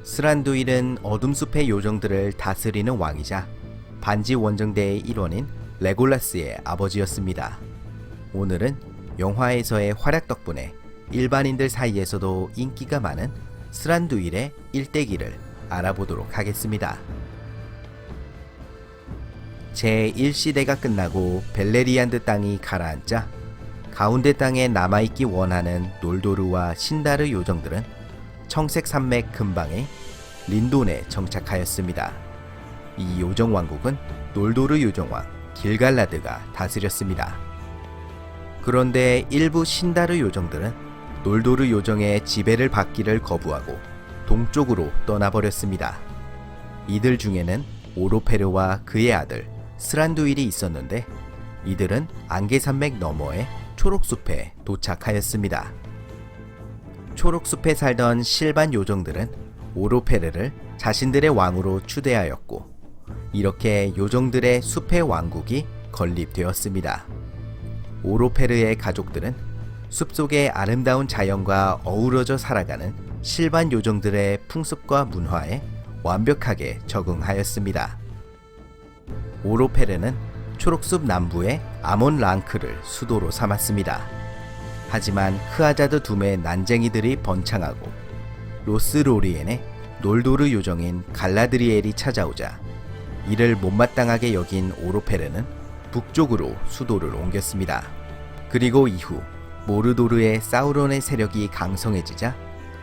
스란두일은 어둠숲의 요정들을 다스리는 왕이자 반지 원정대의 일원인 레골라스의 아버지였습니다. 오늘은 영화에서의 활약 덕분에 일반인들 사이에서도 인기가 많은 스란두일의 일대기를 알아보도록 하겠습니다. 제1시대가 끝나고 벨레리안드 땅이 가라앉자 가운데 땅에 남아있기 원하는 놀도르와 신다르 요정들은 청색 산맥 근방의 린돈에 정착하였습니다. 이 요정왕국은 놀도르 요정왕 길갈라드가 다스렸습니다. 그런데 일부 신다르 요정들은 놀도르 요정의 지배를 받기를 거부하고 동쪽으로 떠나버렸습니다. 이들 중에는 오로페르와 그의 아들 스란두일이 있었는데 이들은 안개산맥 너머의 초록숲에 도착하였습니다. 초록숲에 살던 실반 요정들은 오로페르를 자신들의 왕으로 추대하였고 이렇게 요정들의 숲의 왕국이 건립되었습니다. 오로페르의 가족들은 숲속의 아름다운 자연과 어우러져 살아가는 실반 요정들의 풍습과 문화에 완벽하게 적응하였습니다. 오로페르는 초록숲 남부의 아몬 랑크를 수도로 삼았습니다. 하지만 흐아자드 둠의 난쟁이들이 번창하고 로스로리엔의 놀도르 요정인 갈라드리엘이 찾아오자 이를 못마땅하게 여긴 오로페르는 북쪽으로 수도를 옮겼습니다. 그리고 이후 모르도르의 사우론의 세력이 강성해지자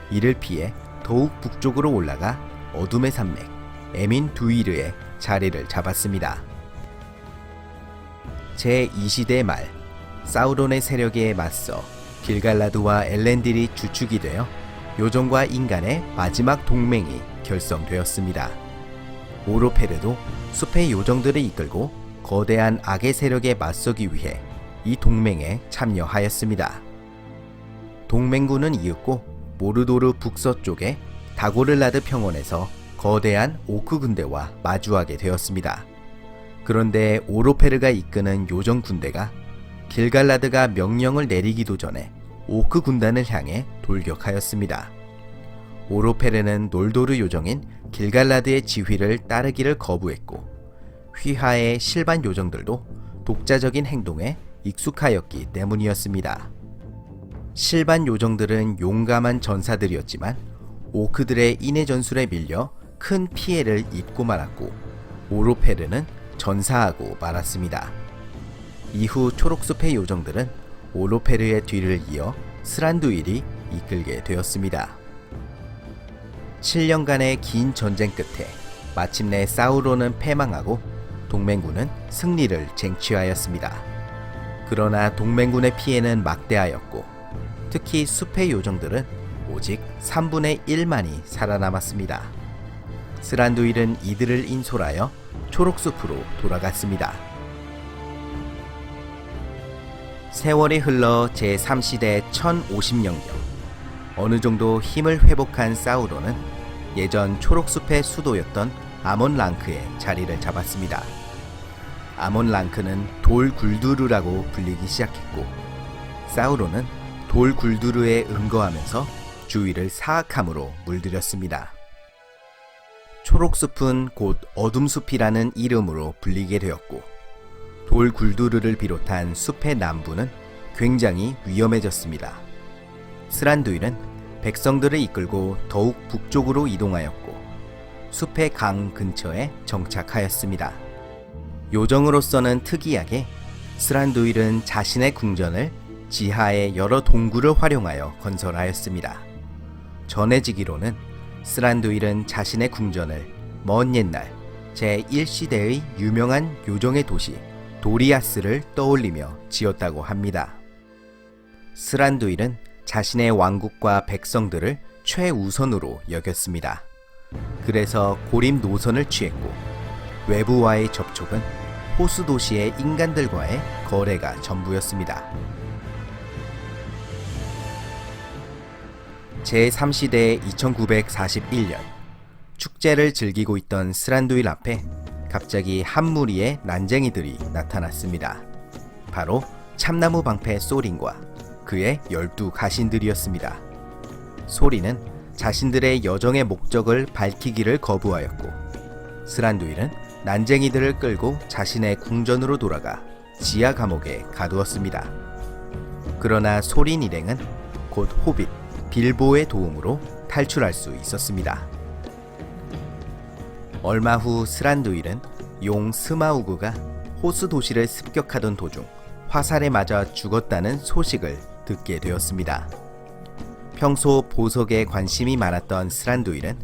이를 피해 더욱 북쪽으로 올라가 어둠의 산맥 에민 두이르에 자리를 잡았습니다. 제2시대 말 사우론의 세력에 맞서 길갈라드와 엘렌딜이 주축이 되어 요정과 인간의 마지막 동맹이 결성되었습니다. 오로페르도 숲의 요정들을 이끌고 거대한 악의 세력에 맞서기 위해 이 동맹에 참여하였습니다. 동맹군은 이윽고 모르도르 북서쪽의 다고를라드 평원에서 거대한 오크 군대와 마주하게 되었습니다. 그런데 오로페르가 이끄는 요정 군대가 길갈라드가 명령을 내리기도 전에 오크 군단을 향해 돌격하였습니다. 오로페르는 놀도르 요정인 길갈라드의 지휘를 따르기를 거부했고 휘하의 실반 요정들도 독자적인 행동에 익숙하였기 때문이었습니다. 실반 요정들은 용감한 전사들이었지만 오크들의 인해 전술에 밀려 큰 피해를 입고 말았고 오로페르는 전사하고 말았습니다. 이후 초록숲의 요정들은 오로페르의 뒤를 이어 스란두일이 이끌게 되었습니다. 7년간의 긴 전쟁 끝에 마침내 사우론은 패망하고 동맹군은 승리를 쟁취하였습니다. 그러나 동맹군의 피해는 막대하였고 특히 숲의 요정들은 오직 3분의 1만이 살아남았습니다. 스란두일은 이들을 인솔하여 초록숲으로 돌아갔습니다. 세월이 흘러 제3시대 1050년경 어느 정도 힘을 회복한 사우론은 예전 초록숲의 수도였던 아몬 랑크에 자리를 잡았습니다. 아몬 랑크는 돌 굴두르라고 불리기 시작했고 사우론은 돌 굴두르에 응거하면서 주위를 사악함으로 물들였습니다. 초록숲은 곧 어둠숲이라는 이름으로 불리게 되었고 돌 굴두르를 비롯한 숲의 남부는 굉장히 위험해졌습니다. 스란두일은 백성들을 이끌고 더욱 북쪽으로 이동하였고 숲의 강 근처에 정착하였습니다. 요정으로서는 특이하게 스란두일은 자신의 궁전을 지하의 여러 동굴을 활용하여 건설하였습니다. 전해지기로는 스란두일은 자신의 궁전을 먼 옛날 제1시대의 유명한 요정의 도시 도리아스를 떠올리며 지었다고 합니다. 스란두일은 자신의 왕국과 백성들을 최우선으로 여겼습니다. 그래서 고립 노선을 취했고 외부와의 접촉은 호수 도시의 인간들과의 거래가 전부였습니다. 제3시대 2941년 축제를 즐기고 있던 스란두일 앞에 갑자기 한 무리의 난쟁이들이 나타났습니다. 바로 참나무 방패 소린과 그의 12 가신들이었습니다. 소린은 자신들의 여정의 목적을 밝히기를 거부하였고, 스란두일은 난쟁이들을 끌고 자신의 궁전으로 돌아가 지하 감옥에 가두었습니다. 그러나 소린 일행은 곧 호빗 빌보의 도움으로 탈출할 수 있었습니다. 얼마 후 스란두일은 용 스마우그가 호수 도시를 습격하던 도중 화살에 맞아 죽었다는 소식을 듣게 되었습니다. 평소 보석에 관심이 많았던 스란두일은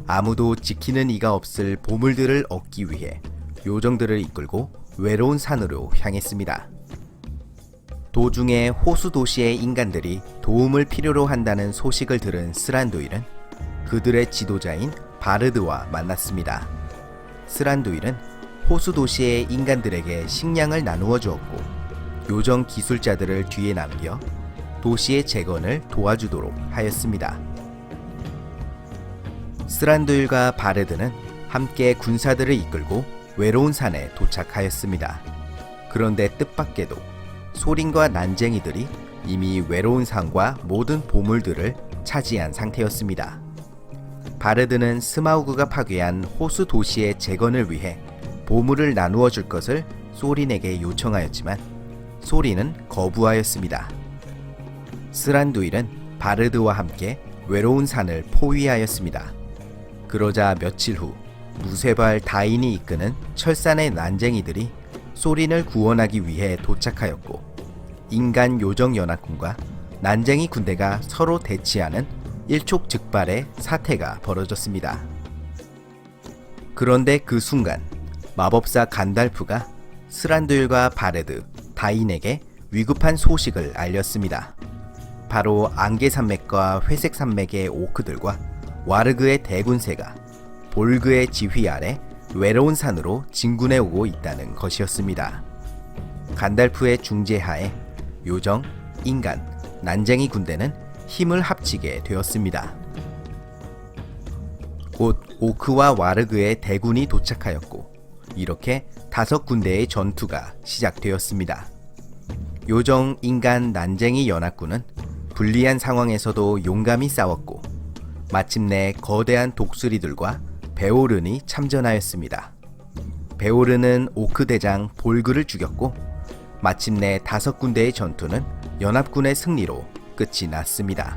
아무도 지키는 이가 없을 보물들을 얻기 위해 요정들을 이끌고 외로운 산으로 향했습니다. 도중에 호수 도시의 인간들이 도움을 필요로 한다는 소식을 들은 스란두일은 그들의 지도자인 바르드와 만났습니다. 스란두일은 호수 도시의 인간들에게 식량을 나누어 주었고, 요정 기술자들을 뒤에 남겨 도시의 재건을 도와주도록 하였습니다. 스란두일과 바르드는 함께 군사들을 이끌고 외로운 산에 도착하였습니다. 그런데 뜻밖에도 소린과 난쟁이들이 이미 외로운 산과 모든 보물들을 차지한 상태였습니다. 바르드는 스마우그가 파괴한 호수 도시의 재건을 위해 보물을 나누어 줄 것을 소린에게 요청하였지만 소린은 거부하였습니다. 스란두일은 바르드와 함께 외로운 산을 포위하였습니다. 그러자 며칠 후 무쇠발 다인이 이끄는 철산의 난쟁이들이 소린을 구원하기 위해 도착하였고, 인간 요정 연합군과 난쟁이 군대가 서로 대치하는 일촉즉발의 사태가 벌어졌습니다. 그런데 그 순간 마법사 간달프가 스란두일과 바르드, 다인에게 위급한 소식을 알렸습니다. 바로 안개산맥과 회색산맥의 오크들과 와르그의 대군세가 볼그의 지휘 아래 외로운 산으로 진군해 오고 있다는 것이었습니다. 간달프의 중재하에 요정, 인간, 난쟁이 군대는 힘을 합치게 되었습니다. 곧 오크와 와르그의 대군이 도착하였고, 이렇게 5군대의 전투가 시작되었습니다. 요정, 인간, 난쟁이 연합군은 불리한 상황에서도 용감히 싸웠고, 마침내 거대한 독수리들과 베오른이 참전하였습니다. 베오른은 오크 대장 볼그를 죽였고, 마침내 5군대의 전투는 연합군의 승리로 끝이 났습니다.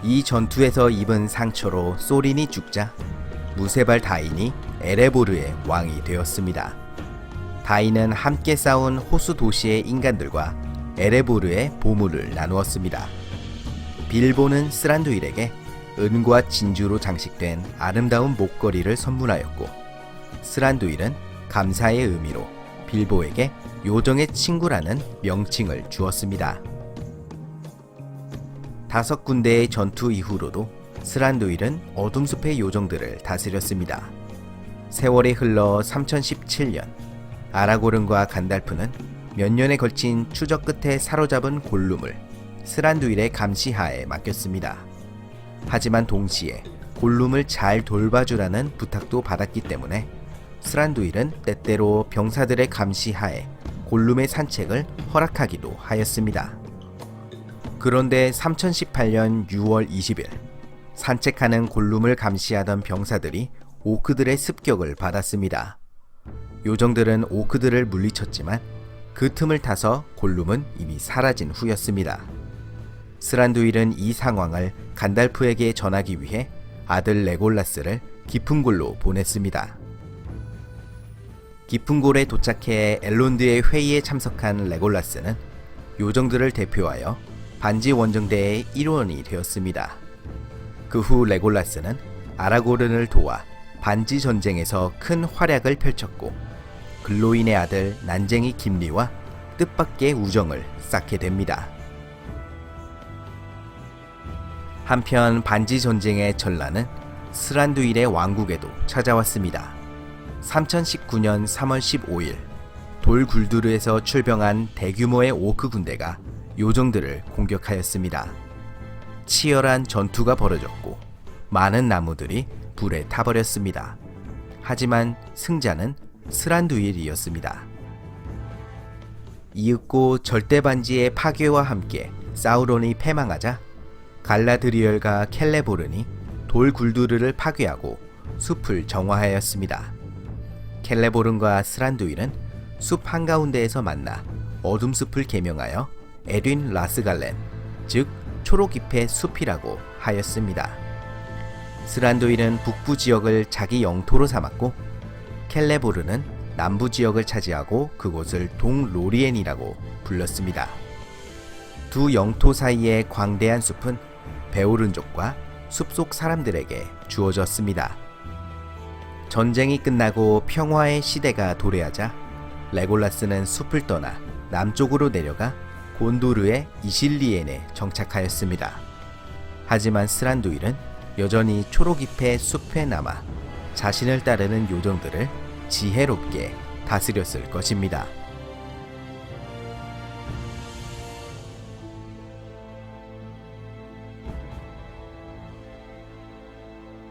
이 전투에서 입은 상처로 소린이 죽자 무쇠발 다인이 에레보르의 왕이 되었습니다. 다인은 함께 싸운 호수 도시의 인간들과 에레보르의 보물을 나누었습니다. 빌보는 스란두일에게 은과 진주로 장식된 아름다운 목걸이를 선물하였고, 스란두일은 감사의 의미로 빌보에게 요정의 친구라는 명칭을 주었습니다. 5군데의 전투 이후로도 스란두일은 어둠숲의 요정들을 다스렸습니다. 세월이 흘러 3017년, 아라고른과 간달프는 몇 년에 걸친 추적 끝에 사로잡은 골룸을 스란두일의 감시하에 맡겼습니다. 하지만 동시에 골룸을 잘 돌봐주라는 부탁도 받았기 때문에 스란두일은 때때로 병사들의 감시하에 골룸의 산책을 허락하기도 하였습니다. 그런데 3018년 6월 20일, 산책하는 골룸을 감시하던 병사들이 오크들의 습격을 받았습니다. 요정들은 오크들을 물리쳤지만 그 틈을 타서 골룸은 이미 사라진 후였습니다. 스란두일은 이 상황을 간달프에게 전하기 위해 아들 레골라스를 깊은 골로 보냈습니다. 깊은 골에 도착해 엘론드의 회의에 참석한 레골라스는 요정들을 대표하여 반지 원정대의 일원이 되었습니다. 그 후 레골라스는 아라고른을 도와 반지 전쟁에서 큰 활약을 펼쳤고, 글로인의 아들 난쟁이 김리와 뜻밖의 우정을 쌓게 됩니다. 한편 반지 전쟁의 전란은 스란두일의 왕국에도 찾아왔습니다. 3019년 3월 15일 돌굴두르에서 출병한 대규모의 오크 군대가 요정들을 공격하였습니다. 치열한 전투가 벌어졌고 많은 나무들이 불에 타버렸습니다. 하지만 승자는 스란두일이었습니다. 이윽고 절대반지의 파괴와 함께 사우론이 패망하자 갈라드리엘과 켈레보른이 돌 굴두르를 파괴하고 숲을 정화하였습니다. 켈레보른과 스란두일은 숲 한가운데에서 만나 어둠 숲을 개명하여 에딘 라스갈렌, 즉 초록잎의 숲이라고 하였습니다. 스란두일은 북부 지역을 자기 영토로 삼았고 켈레보르는 남부 지역을 차지하고 그곳을 동로리엔이라고 불렀습니다. 두 영토 사이의 광대한 숲은 베오른족과 숲속 사람들에게 주어졌습니다. 전쟁이 끝나고 평화의 시대가 도래하자 레골라스는 숲을 떠나 남쪽으로 내려가 곤도르의 이실리엔에 정착하였습니다. 하지만 스란두일은 여전히 초록잎의 숲에 남아 자신을 따르는 요정들을 지혜롭게 다스렸을 것입니다.